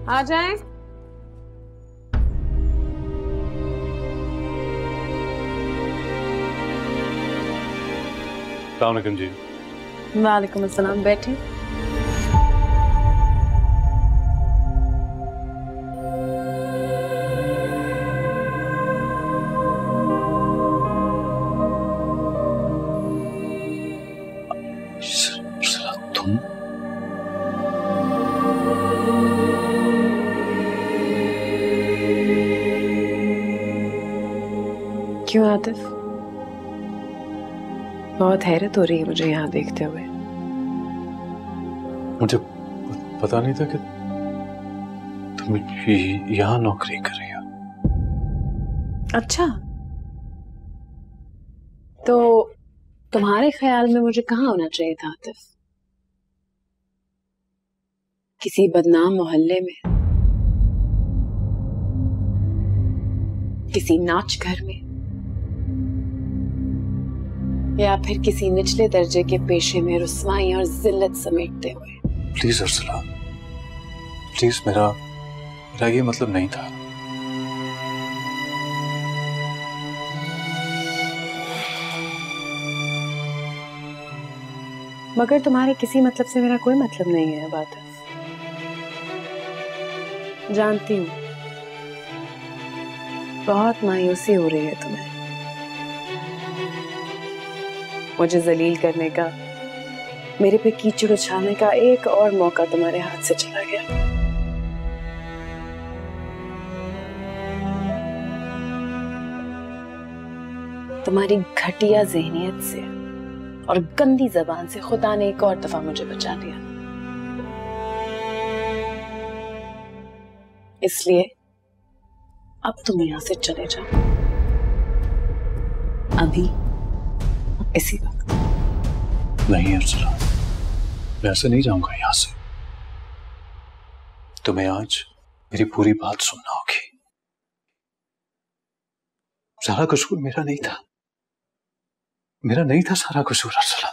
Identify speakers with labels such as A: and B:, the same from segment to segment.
A: आ जाएं।
B: अस्सलाम वालेकुम जी।
A: वालेकुम अस्सलाम, बैठे।
B: तुम
A: क्यों आतिफ, बहुत हैरत हो रही है मुझे यहाँ देखते हुए।
B: मुझे पता नहीं था कि तुम यहाँ नौकरी कर रही हो।
A: अच्छा, तो तुम्हारे ख्याल में मुझे कहाँ होना चाहिए था आतिफ? किसी बदनाम मोहल्ले में, किसी नाच घर में, या फिर किसी निचले दर्जे के पेशे में रुस्वाई और जिल्लत समेटते हुए?
B: प्लीज अर्सला, प्लीज, मेरा ये मतलब नहीं था।
A: मगर तुम्हारे किसी मतलब से मेरा कोई मतलब नहीं है बात। जानती हूँ बहुत मायूसी हो रही है तुम्हें, मुझे जलील करने का, मेरे पे कीचड़ उछालने का एक और मौका तुम्हारे हाथ से चला गया। तुम्हारी घटिया ज़हनियत से और गंदी जबान से खुदा ने एक और दफा मुझे बचा लिया। इसलिए अब तुम यहां से चले जाओ, अभी, इसी वक्त।
B: नहीं अर्सला, मैं ऐसे नहीं जाऊंगा यहां से। तुम्हें आज मेरी पूरी बात सुनना होगी। सारा कसूर मेरा नहीं था, मेरा नहीं था सारा कसूर अर्सला।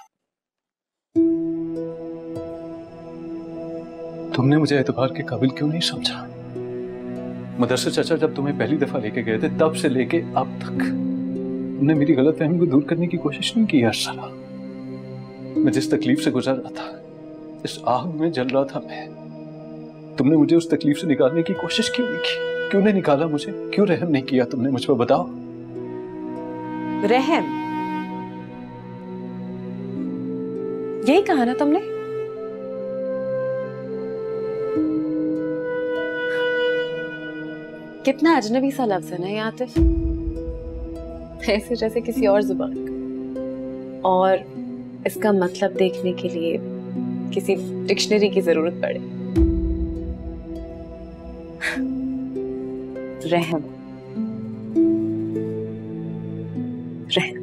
B: तुमने मुझे एतबार के काबिल क्यों नहीं समझा? मदरसा चाचा जब तुम्हें पहली दफा लेके गए थे, तब से लेके अब तक तुमने मेरी गलतफहमी को दूर करने की कोशिश नहीं की अर्सला। मैं जिस तकलीफ से गुजर रहा था, इस आग में जल रहा था मैं, तुमने मुझे उस तकलीफ से निकालने की कोशिश क्यों नहीं की? क्यों नहीं निकाला मुझे? क्यों रहम नहीं किया तुमने मुझ पर? बताओ।
A: रहम? यही कहा ना तुमने? कितना अजनबी सा लफ्ज है ना ये आतिफ, ऐसे जैसे किसी और जुबान का, और इसका मतलब देखने के लिए किसी डिक्शनरी की जरूरत पड़े। रहम, रहम।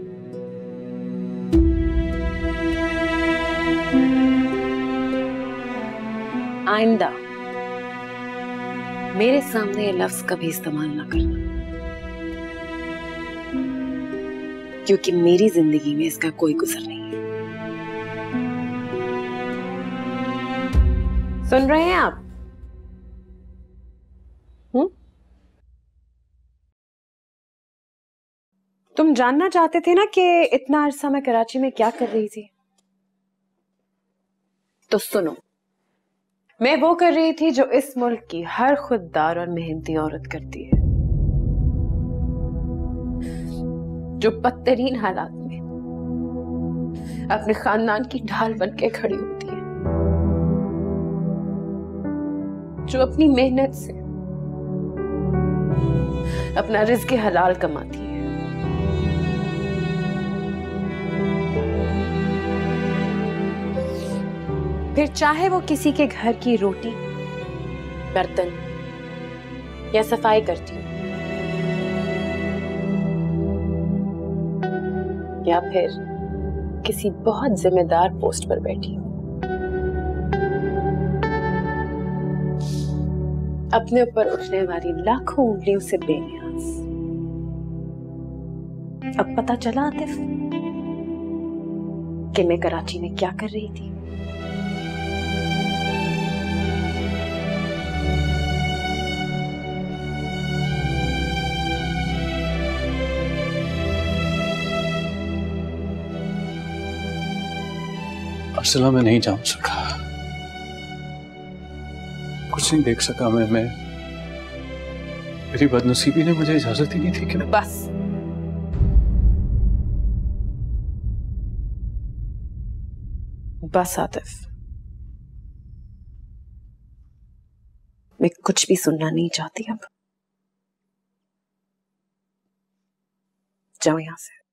A: आइंदा मेरे सामने ये लफ्ज कभी इस्तेमाल ना करना, क्योंकि मेरी जिंदगी में इसका कोई गुजर नहीं है। सुन रहे हैं आप? तुम जानना चाहते थे ना कि इतना अरसा मैं कराची में क्या कर रही थी? तो सुनो, मैं वो कर रही थी जो इस मुल्क की हर खुददार और मेहनती औरत करती है, जो बदतरीन हालात में अपने खानदान की ढाल बन के खड़ी होती है, जो अपनी मेहनत से अपना रिज़्क़ हलाल कमाती है। फिर चाहे वो किसी के घर की रोटी, बर्तन या सफाई करती हो, या फिर किसी बहुत जिम्मेदार पोस्ट पर बैठी हो, अपने ऊपर उठने वाली लाखों उंगलियों से बेनियाज। अब पता चला आतिफ कि मैं कराची में क्या कर रही थी?
B: अर्सला मैं नहीं जान सका, कुछ नहीं देख सका मैं मेरी बदनसीबी ने मुझे इजाजत ही नहीं थी कि
A: बस आतिफ, मैं कुछ भी सुनना नहीं चाहती अब। जाओ यहां से।